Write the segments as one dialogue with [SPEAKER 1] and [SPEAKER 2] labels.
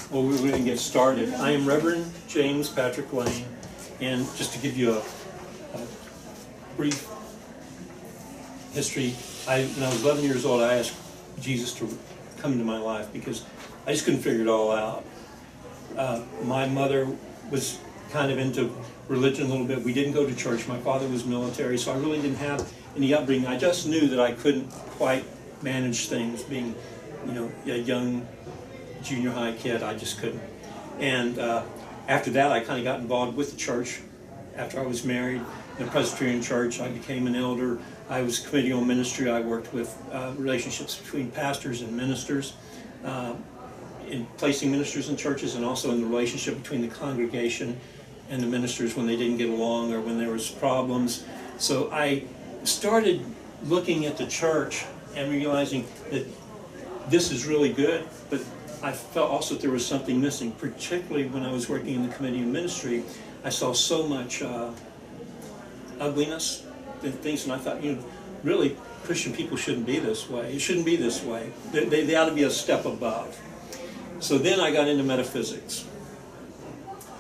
[SPEAKER 1] Well, we're going to get started. I am Reverend James Patrick Lane, and just to give you a brief history, when I was 11 years old, I asked Jesus to come into my life because I just couldn't figure it all out. My mother was kind of into religion a little bit. We didn't go to church. My father was military, so I really didn't have any upbringing. I just knew that I couldn't quite manage things. Being, a young junior high kid, I just couldn't. And after that, I kind of got involved with the church. After I was married in a Presbyterian church, I became an elder. I was committee on ministry. I worked with relationships between pastors and ministers, in placing ministers in churches, and also in the relationship between the congregation and the ministers when they didn't get along or when there was problems. So I started looking at the church and realizing that this is really good, but I felt also that there was something missing, particularly when I was working in the committee of ministry. I saw so much ugliness and things, and I thought, really, Christian people shouldn't be this way. It shouldn't be this way. They ought to be a step above. So then I got into metaphysics.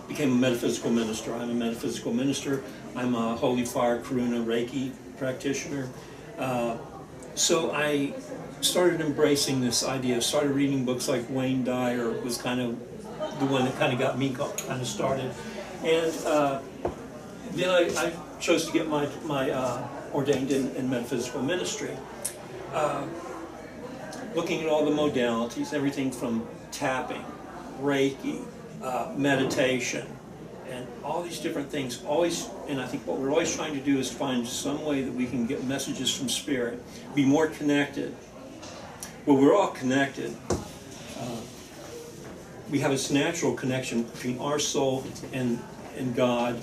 [SPEAKER 1] Became a metaphysical minister. I'm a metaphysical minister. I'm a Holy Fire Karuna Reiki practitioner. So I started embracing this idea. Started reading books like Wayne Dyer was kind of the one that kind of got me kind of started. And then I chose to get my ordained in metaphysical ministry. Looking at all the modalities, everything from tapping, Reiki, meditation, and all these different things. And I think what we're always trying to do is find some way that we can get messages from Spirit, be more connected. Well, we're all connected. We have this natural connection between our soul and God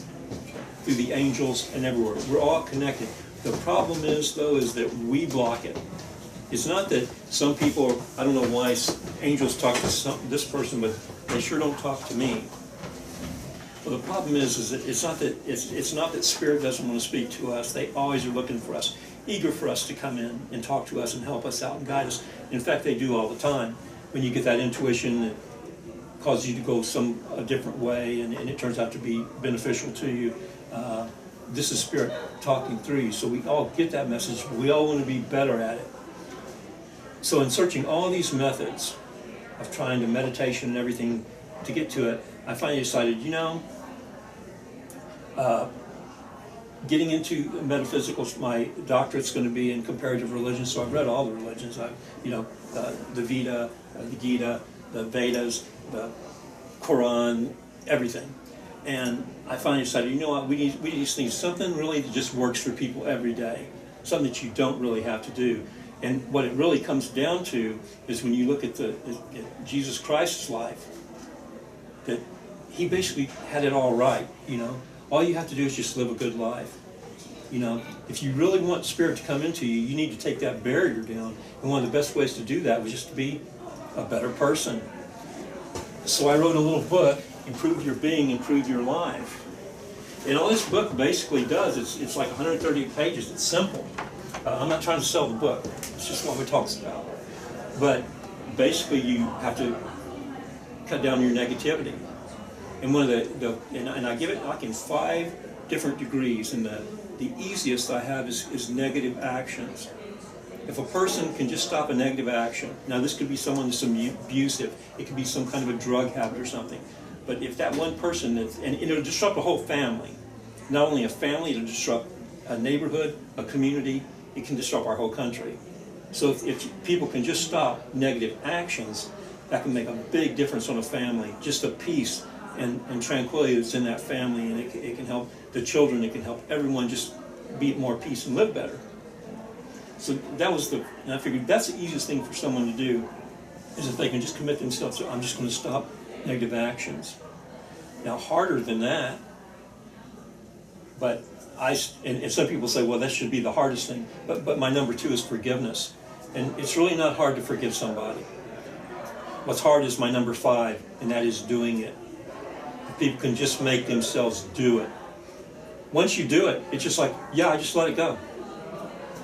[SPEAKER 1] through the angels and everywhere. We're all connected. The problem is, though, is that we block it. It's not that some people, I don't know why angels talk to this person, but they sure don't talk to me. Well, the problem is that it's not that Spirit doesn't want to speak to us. They always are looking for us, eager for us to come in and talk to us and help us out and guide us. In fact, they do all the time. When you get that intuition that causes you to go a different way, and it turns out to be beneficial to you, this is Spirit talking through you. So we all get that message. We all want to be better at it. So in searching all these methods of trying to meditation and everything to get to it, I finally decided, getting into metaphysical, my doctorate's going to be in comparative religion, so I've read all the religions. The Veda, the Gita, the Vedas, the Quran, everything. And I finally decided, we need these things, something really that just works for people every day, something that you don't really have to do. And what it really comes down to is when you look at at Jesus Christ's life, that he basically had it all right. All you have to do is just live a good life. If you really want Spirit to come into you, you need to take that barrier down. And one of the best ways to do that was just to be a better person. So I wrote a little book, Improve Your Being, Improve Your Life. And all this book basically does, it's like 130 pages. It's simple. I'm not trying to sell the book. It's just what it talks about. But basically, you have to cut down your negativity. And one of and I give it like in 5 different degrees. And the easiest I have is negative actions. If a person can just stop a negative action, now this could be someone that's abusive, it could be some kind of a drug habit or something. But if that one person, and it'll disrupt a whole family. Not only a family, it'll disrupt a neighborhood, a community. It can disrupt our whole country. So if people can just stop negative actions, that can make a big difference on a family. Just a peace and tranquility that's in that family, and it can help the children, it can help everyone just be at more peace and live better. So that was and I figured that's the easiest thing for someone to do, is if they can just commit themselves to, I'm just going to stop negative actions. Now, harder than that, but and some people say, well, that should be the hardest thing. But my number 2 is forgiveness. And it's really not hard to forgive somebody. What's hard is my number 5, and that is doing it. If people can just make themselves do it. Once you do it, it's just like, yeah, I just let it go.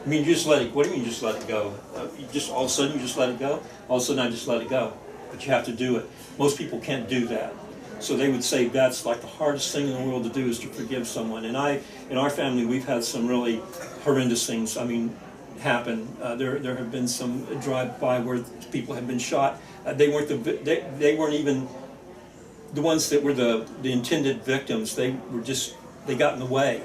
[SPEAKER 1] I mean, you just let it, what do you mean you just let it go? You just, all of a sudden you just let it go? All of a sudden I just let it go. But you have to do it. Most people can't do that. So they would say that's like the hardest thing in the world to do, is to forgive someone. And in our family, we've had some really horrendous things, I mean, happen. There have been some drive-by where people have been shot. They weren't even the ones that were the intended victims. They got in the way.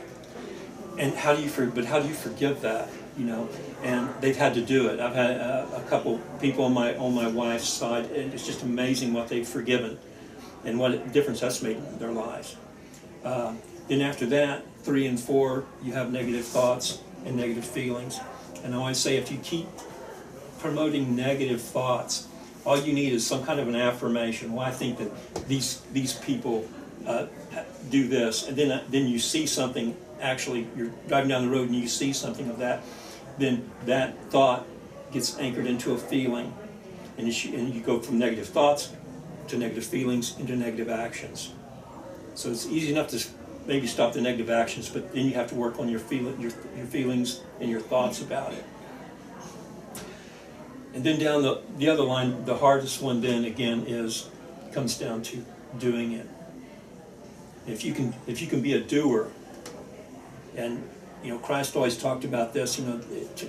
[SPEAKER 1] And how do you forgive that? You know, and they've had to do it. I've had a couple people on my wife's side, and it's just amazing what they've forgiven and what difference that's made in their lives. Then after that, 3 and 4, you have negative thoughts and negative feelings. And I always say, if you keep promoting negative thoughts, all you need is some kind of an affirmation. Well, I think that these people do this, and then you see something. Actually, you're driving down the road and you see something of that, then that thought gets anchored into a feeling, and you go from negative thoughts to negative feelings into negative actions. So it's easy enough to maybe stop the negative actions, but then you have to work on your feelings and your thoughts about it. And then down the other line, the hardest one then again comes down to doing it. If you can be a doer, and you know, Christ always talked about this, you know,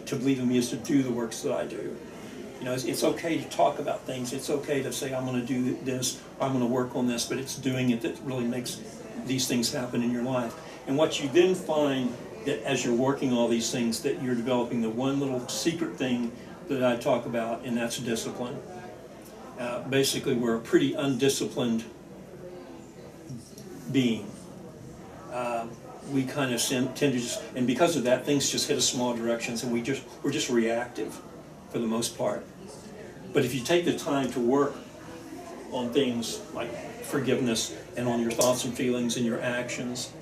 [SPEAKER 1] to believe in me is to do the works that I do. You know, it's okay to talk about things. It's okay to say, I'm going to do this, I'm going to work on this, but it's doing it that really makes these things happen in your life. And what you then find, that as you're working all these things, that you're developing the one little secret thing that I talk about, and that's discipline. Basically, we're a pretty undisciplined being. We kind of tend to just, and because of that, things just hit us small directions, and we're just reactive for the most part. But if you take the time to work on things like forgiveness and on your thoughts and feelings and your actions,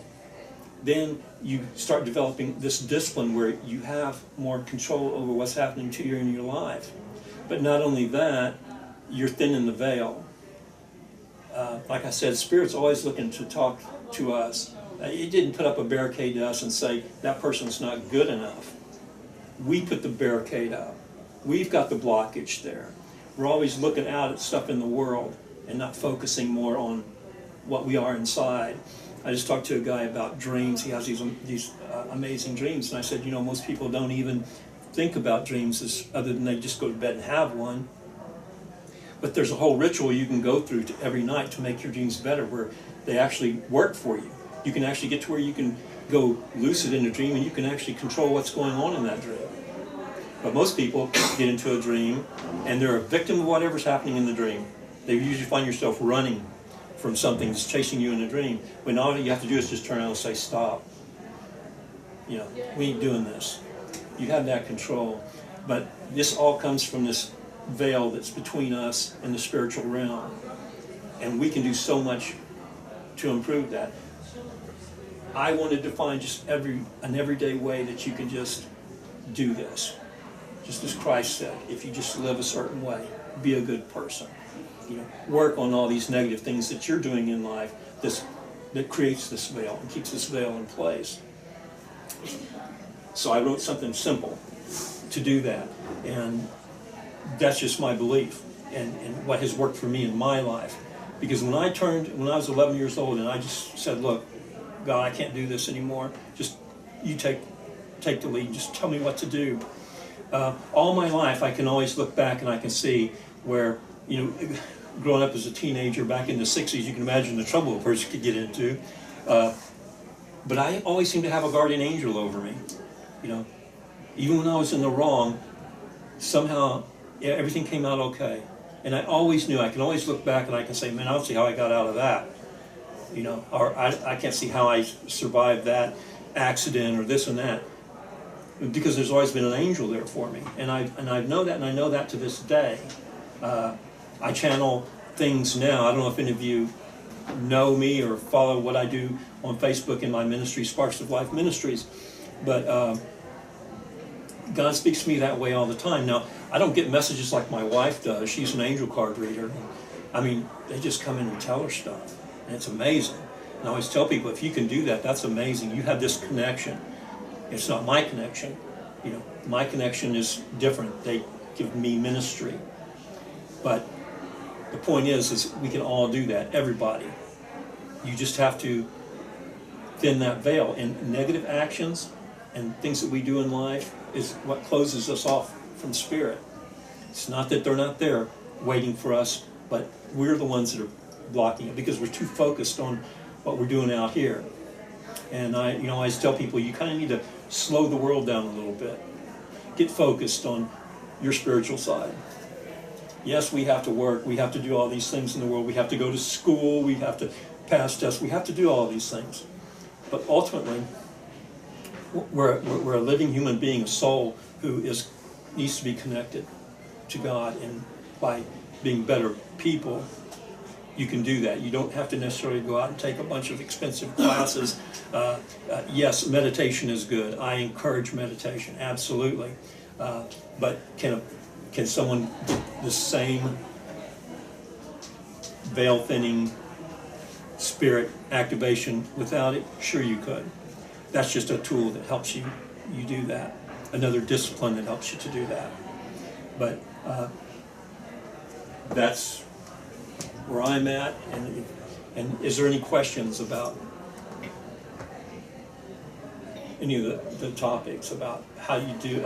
[SPEAKER 1] then you start developing this discipline where you have more control over what's happening to you in your life. But not only that, you're thinning the veil. Like I said, Spirit's always looking to talk to us. It didn't put up a barricade to us and say, that person's not good enough. We put the barricade up. We've got the blockage there. We're always looking out at stuff in the world and not focusing more on what we are inside. I just talked to a guy about dreams. He has these amazing dreams. And I said, you know, most people don't even think about dreams other than they just go to bed and have one. But there's a whole ritual you can go through every night to make your dreams better, where they actually work for you. You can actually get to where you can go lucid in a dream, and you can actually control what's going on in that dream. But most people get into a dream, and they're a victim of whatever's happening in the dream. They usually find yourself running from something that's chasing you in a dream, when all you have to do is just turn around and say, stop. You know, we ain't doing this. You have that control. But this all comes from this veil that's between us and the spiritual realm. And we can do so much to improve that. I wanted to find just an everyday way that you can just do this. Just as Christ said, if you just live a certain way, be a good person. You know, work on all these negative things that you're doing in life that creates this veil and keeps this veil in place. So I wrote something simple to do that, and that's just my belief and what has worked for me in my life. Because when I was 11 years old, and I just said, look, God, I can't do this anymore. Just you take the lead. Just tell me what to do. All my life, I can always look back and I can see where, you know, growing up as a teenager back in the 60s, you can imagine the trouble a person could get into. But I always seemed to have a guardian angel over me. You know, even when I was in the wrong, somehow everything came out okay. And I always knew, I can always look back and I can say, man, I don't see how I got out of that. You know, or I can't see how I survived that accident or this and that. Because there's always been an angel there for me. And I know that, and I know that to this day. I channel things now. I don't know if any of you know me or follow what I do on Facebook in my ministry, Sparks of Life Ministries. But God speaks to me that way all the time. Now, I don't get messages like my wife does. She's an angel card reader. I mean, they just come in and tell her stuff. And it's amazing. And I always tell people, if you can do that, that's amazing. You have this connection. It's not my connection. You know, my connection is different. They give me ministry. But the point is we can all do that, everybody. You just have to thin that veil. And negative actions and things that we do in life is what closes us off from spirit. It's not that they're not there waiting for us, but we're the ones that are blocking it because we're too focused on what we're doing out here. And I always tell people, you kind of need to slow the world down a little bit. Get focused on your spiritual side. Yes, we have to work. We have to do all these things in the world. We have to go to school. We have to pass tests. We have to do all these things. But ultimately, we're a living human being, a soul who needs to be connected to God. And by being better people, you can do that. You don't have to necessarily go out and take a bunch of expensive classes. Yes, meditation is good. I encourage meditation, absolutely. But can someone get the same veil-thinning spirit activation without it? Sure you could. That's just a tool that helps you do that. Another discipline that helps you to do that. But that's where I'm at. And is there any questions about any of the topics about how you do,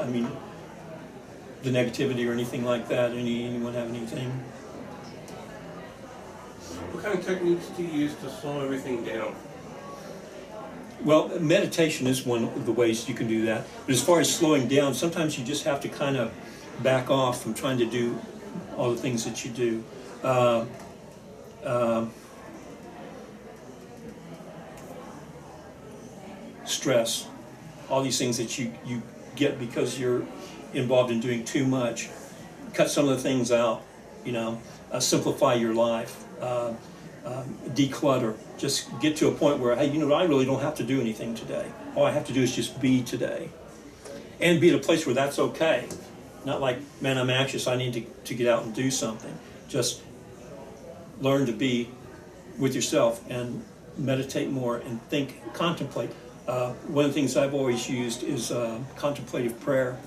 [SPEAKER 1] the negativity or anything like that? Anyone have anything?
[SPEAKER 2] What kind of techniques do you use to slow everything down?
[SPEAKER 1] Well, meditation is one of the ways you can do that. But as far as slowing down, sometimes you just have to kind of back off from trying to do all the things that you do. Stress, all these things that you get because you're involved in doing too much. Cut some of the things out, simplify your life, declutter. Just get to a point where, hey, I really don't have to do anything today. All I have to do is just be today. And be at a place where that's okay. Not like, man, I'm anxious, I need to get out and do something. Just learn to be with yourself and meditate more and think, contemplate. One of the things I've always used is contemplative prayer.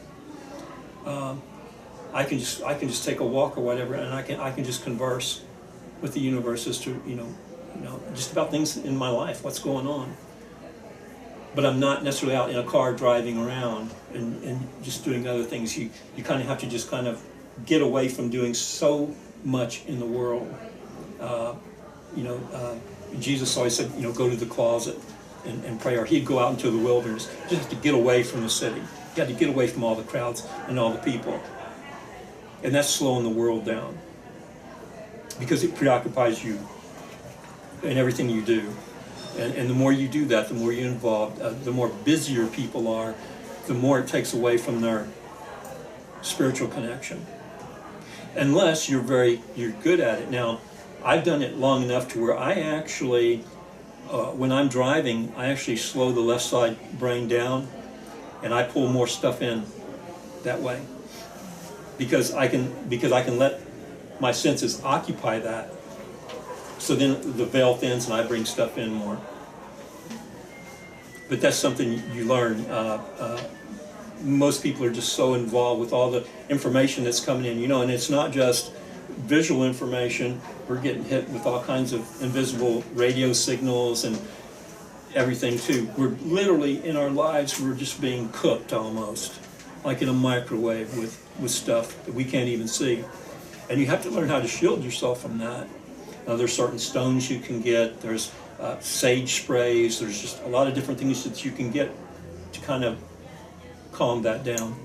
[SPEAKER 1] I can just take a walk or whatever, and I can just converse with the universe as to just about things in my life, what's going on. But I'm not necessarily out in a car driving around and just doing other things. You kind of have to just kind of get away from doing so much in the world. Jesus always said, go to the closet and pray, or he'd go out into the wilderness. You just have to get away from the city. You have to get away from all the crowds and all the people. And that's slowing the world down because it preoccupies you in everything you do. And the more you do that, the more you're involved, the more busier people are, the more it takes away from their spiritual connection. Unless you're good at it. Now, I've done it long enough to where I actually, when I'm driving, I actually slow the left side brain down and I pull more stuff in that way. Because I can let my senses occupy that. So then the veil thins and I bring stuff in more. But that's something you learn. Most people are just so involved with all the information that's coming in, and it's not just visual information. We're getting hit with all kinds of invisible radio signals and everything too. We're literally in our lives, we're just being cooked almost, like in a microwave with stuff that we can't even see. And you have to learn how to shield yourself from that. There's certain stones you can get, there's sage sprays, there's just a lot of different things that you can get to kind of calm that down.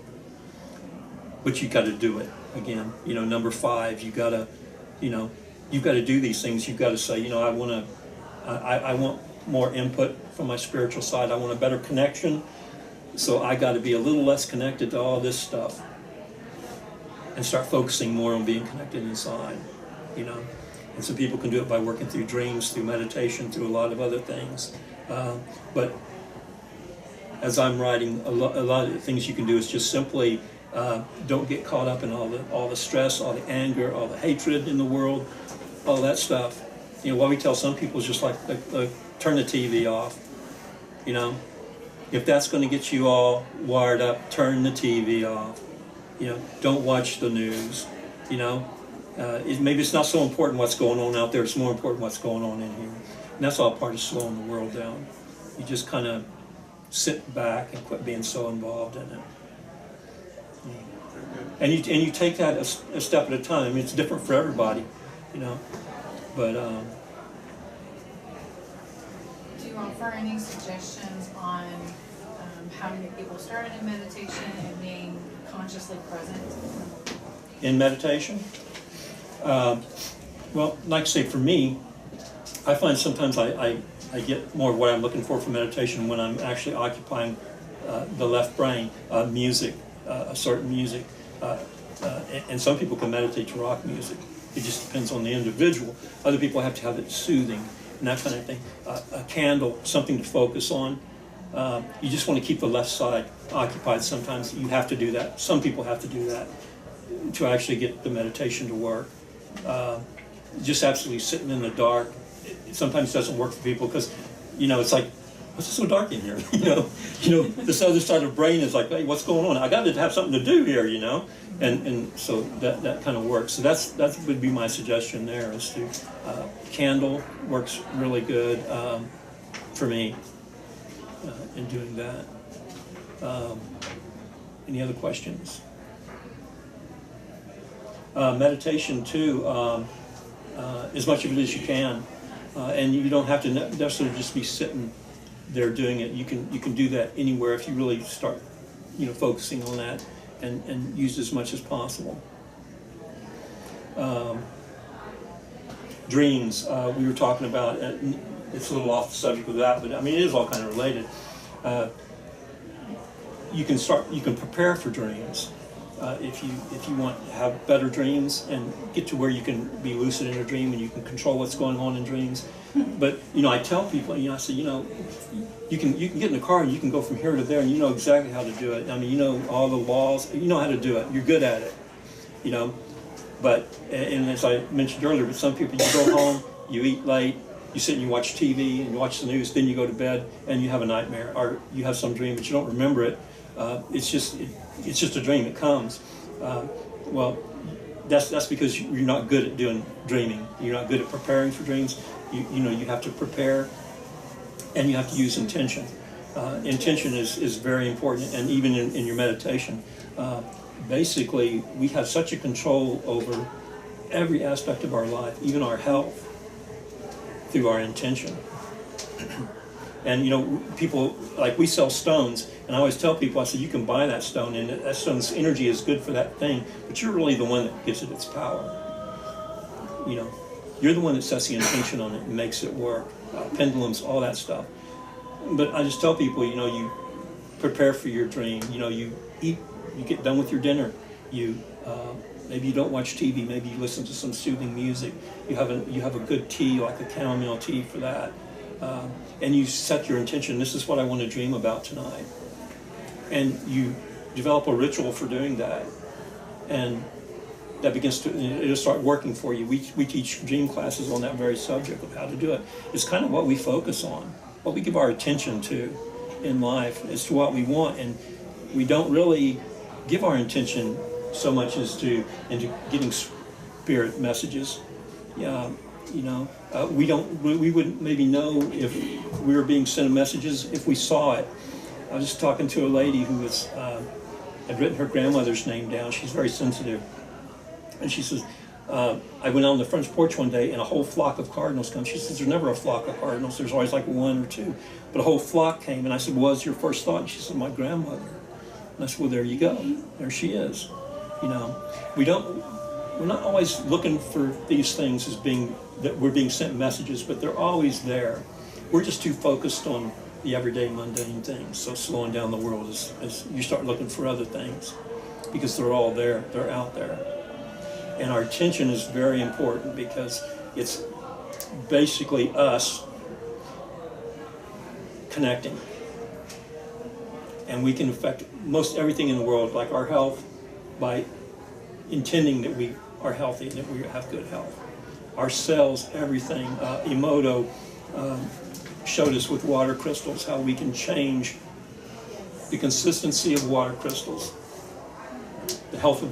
[SPEAKER 1] But you got to do it again. Number 5, you've got to do these things. You've got to say, I want more input from my spiritual side. I want a better connection. So I got to be a little less connected to all this stuff and start focusing more on being connected inside, And some people can do it by working through dreams, through meditation, through a lot of other things. But as I'm writing, a lot of the things you can do is just simply don't get caught up in all the stress, all the anger, all the hatred in the world, all that stuff. What we tell some people is just like turn the TV off. if that's going to get you all wired up, turn the TV off. You know, don't watch the news. You know, maybe it's not so important what's going on out there. It's more important what's going on in here. And that's all part of slowing the world down. You just kind of sit back and quit being so involved in it. And you take that a step at a time. I mean, it's different for everybody, you know. But
[SPEAKER 3] do you offer any suggestions on how to get people started in meditation and being consciously present?
[SPEAKER 1] in meditation, well, like I say, for me, I find sometimes I get more of what I'm looking for from meditation when I'm actually occupying the left brain, music, a certain music. And some people can meditate to rock music. It just depends on the individual. Other people have to have it soothing and that kind of thing. A candle, something to focus on. You just want to keep the left side occupied. Sometimes you have to do that. Some people have to do that to actually get the meditation to work. Just absolutely sitting in the dark, it sometimes doesn't work for people because, you know, it's like, what's it so dark in here? you know, this other side of the brain is like, hey, what's going on? I got to have something to do here, you know, and so that kind of works. So that would be my suggestion there. Is to candle works really good for me in doing that. Any other questions? Meditation too, as much of it as you can, and you don't have to necessarily just be sitting there doing it. You can do that anywhere if you really start, you know, focusing on that and use as much as possible. Dreams, we were talking about. It's a little off the subject of that, but I mean it is all kind of related. You can prepare for dreams. If you want to have better dreams and get to where you can be lucid in a dream and you can control what's going on in dreams. But you know, I tell people, you know, I say, you know, you can get in the car and you can go from here to there and you know exactly how to do it. I mean, you know all the laws, you know how to do it. You're good at it, you know. But and as I mentioned earlier, with some people, you go home, you eat late, you sit and you watch TV and you watch the news, then you go to bed and you have a nightmare or you have some dream but you don't remember it. It's just a dream. It comes. Well, that's because you're not good at doing dreaming. You're not good at preparing for dreams. You know you have to prepare, and you have to use intention. Intention is very important, and even in your meditation, basically we have such a control over every aspect of our life, even our health, through our intention. And you know, people, like we sell stones, and I always tell people, I said, you can buy that stone, and that stone's energy is good for that thing, but you're really the one that gives it its power. You know, you're the one that sets the intention on it and makes it work. Pendulums, all that stuff. But I just tell people, you know, you prepare for your dream. You know, you eat, you get done with your dinner. You maybe you don't watch TV. Maybe you listen to some soothing music. You have a good tea, like a chamomile tea, for that. And you set your intention, this is what I want to dream about tonight. And you develop a ritual for doing that. And that begins to, it'll start working for you. We teach dream classes on that very subject of how to do it. It's kind of what we focus on, what we give our attention to in life as to what we want. And we don't really give our intention so much as to into getting spirit messages. Yeah. You know, we wouldn't maybe know if we were being sent messages if we saw it. I was just talking to a lady who was had written her grandmother's name down. She's very sensitive, and she says, I went out on the front porch one day and a whole flock of cardinals come. She says, there's never a flock of cardinals. There's always like one or two, but a whole flock came. And I said, what was your first thought? And she said, my grandmother. And I said, well, there you go. There she is. You know, we're not always looking for these things as being that we're being sent messages, but they're always there. We're just too focused on the everyday mundane things. So slowing down the world as you start looking for other things, because they're all there, they're out there. And our attention is very important because it's basically us connecting. And we can affect most everything in the world, like our health, by intending that we are healthy and that we have good health. Our cells, everything. Emoto showed us with water crystals how we can change the consistency of water crystals, the health of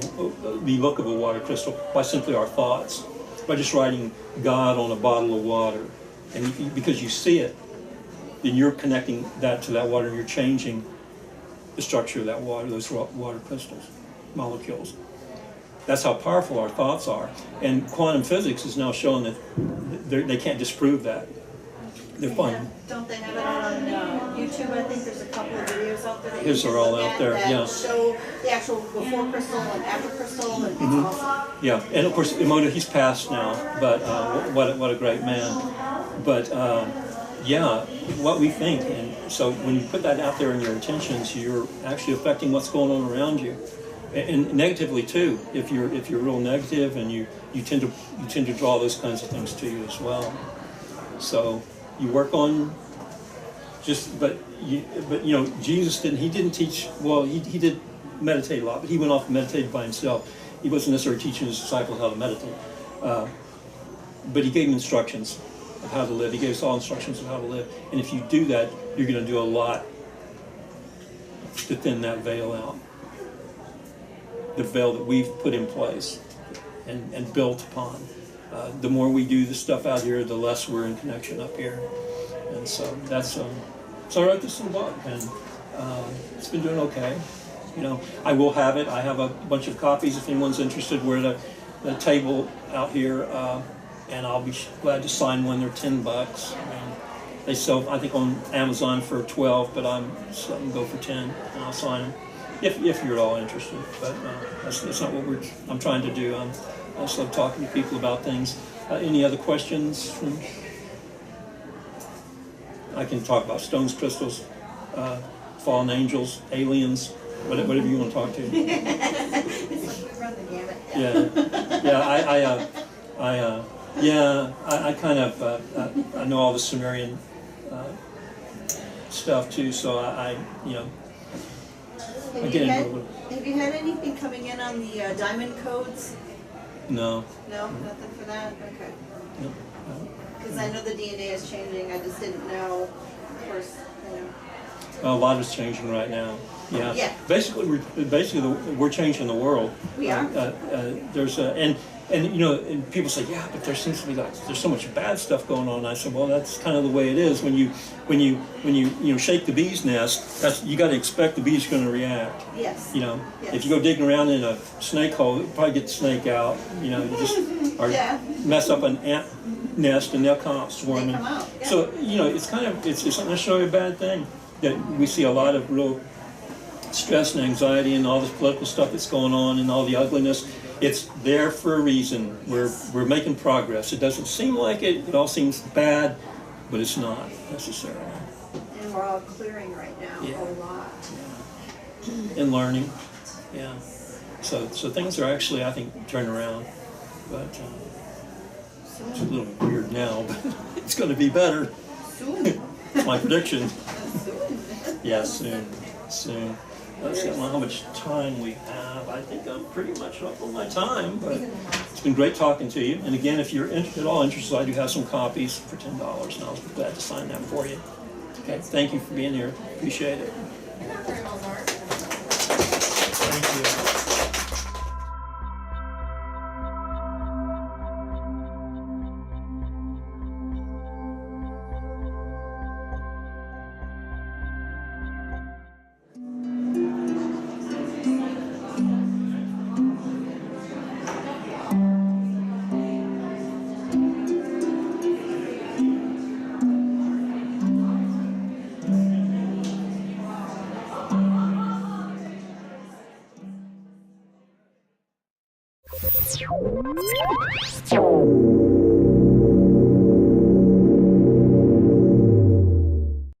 [SPEAKER 1] the look of a water crystal by simply our thoughts, by just writing God on a bottle of water. And because you see it, then you're connecting that to that water, and you're changing the structure of that water, those water crystals, molecules. That's how powerful our thoughts are. And quantum physics is now showing that they can't disprove that. They're fine.
[SPEAKER 4] Don't they have it on YouTube? I think there's a couple of videos out there that
[SPEAKER 1] His
[SPEAKER 4] you can
[SPEAKER 1] are all
[SPEAKER 4] look
[SPEAKER 1] out
[SPEAKER 4] at
[SPEAKER 1] there,
[SPEAKER 4] that
[SPEAKER 1] yeah.
[SPEAKER 4] show the actual before crystal and after crystal, and it's awesome.
[SPEAKER 1] Yeah, and of course, Emoto, he's passed now, but what a great man. But yeah, what we think, and so when you put that out there in your intentions, you're actually affecting what's going on around you, and negatively too. If you're real negative, and you tend to draw those kinds of things to you as well. So you work on but Jesus didn't teach. Well, he did meditate a lot, but he went off and meditated by himself. He wasn't necessarily teaching his disciples how to meditate, but he gave them instructions of how to live. He gave us all instructions of how to live, and if you do that, you're going to do a lot to thin that veil out, the veil that we've put in place and built upon. The more we do the stuff out here, the less we're in connection up here. And so that's so I wrote this in a book, and it's been doing okay. I will have it. I have a bunch of copies if anyone's interested. We're at the table out here, and I'll be glad to sign one. They're $10. They sell, I think, on Amazon for 12, but I'm just letting them go for 10, and I'll sign them if you're at all interested. But that's not what I'm trying to do. I just love talking to people about things. Any other questions? I can talk about stones, crystals, fallen angels, aliens, whatever you want to talk to.
[SPEAKER 4] We run the gamut.
[SPEAKER 1] I kind of I know all the Sumerian stuff too, so I
[SPEAKER 4] Have you had anything coming in on the diamond codes?
[SPEAKER 1] No.
[SPEAKER 4] No, nothing for that? Okay.
[SPEAKER 1] No.
[SPEAKER 4] Because I know the DNA is changing, I just didn't know, of course,
[SPEAKER 1] A lot is changing right now. Yeah.
[SPEAKER 4] Yeah.
[SPEAKER 1] Basically, we're changing the world.
[SPEAKER 4] We are.
[SPEAKER 1] There's and people say, yeah, but there seems to be there's so much bad stuff going on. And I said, well, that's kind of the way it is. When you shake the bee's nest, you got to expect the bee's going to react.
[SPEAKER 4] Yes.
[SPEAKER 1] Yes.
[SPEAKER 4] Yes.
[SPEAKER 1] If you go digging around in a snake hole, you probably get the snake out. You just
[SPEAKER 4] Yeah.
[SPEAKER 1] mess up an ant nest, and they'll come out swarming.
[SPEAKER 4] They come out, yeah.
[SPEAKER 1] So it's not necessarily a bad thing that we see a lot of real stress and anxiety and all this political stuff that's going on and all the ugliness. It's there for a reason. We're making progress. It doesn't seem like it. It all seems bad, but it's not necessarily.
[SPEAKER 4] And we're all clearing right now,
[SPEAKER 1] Yeah.
[SPEAKER 4] a lot.
[SPEAKER 1] And learning, yeah. So things are actually, I think, turning around, but it's a little weird now. But it's going to be better.
[SPEAKER 4] Soon.
[SPEAKER 1] It's my prediction.
[SPEAKER 4] Soon.
[SPEAKER 1] Yeah, soon. Let's see how much time we have. I think I'm pretty much up on my time, but it's been great talking to you. And again, if you're at all interested, I do have some copies for $10, and I'll be glad to sign that for you. Okay, thank you for being here. Appreciate it.
[SPEAKER 3] You're not very well, Mark.
[SPEAKER 1] Thank you.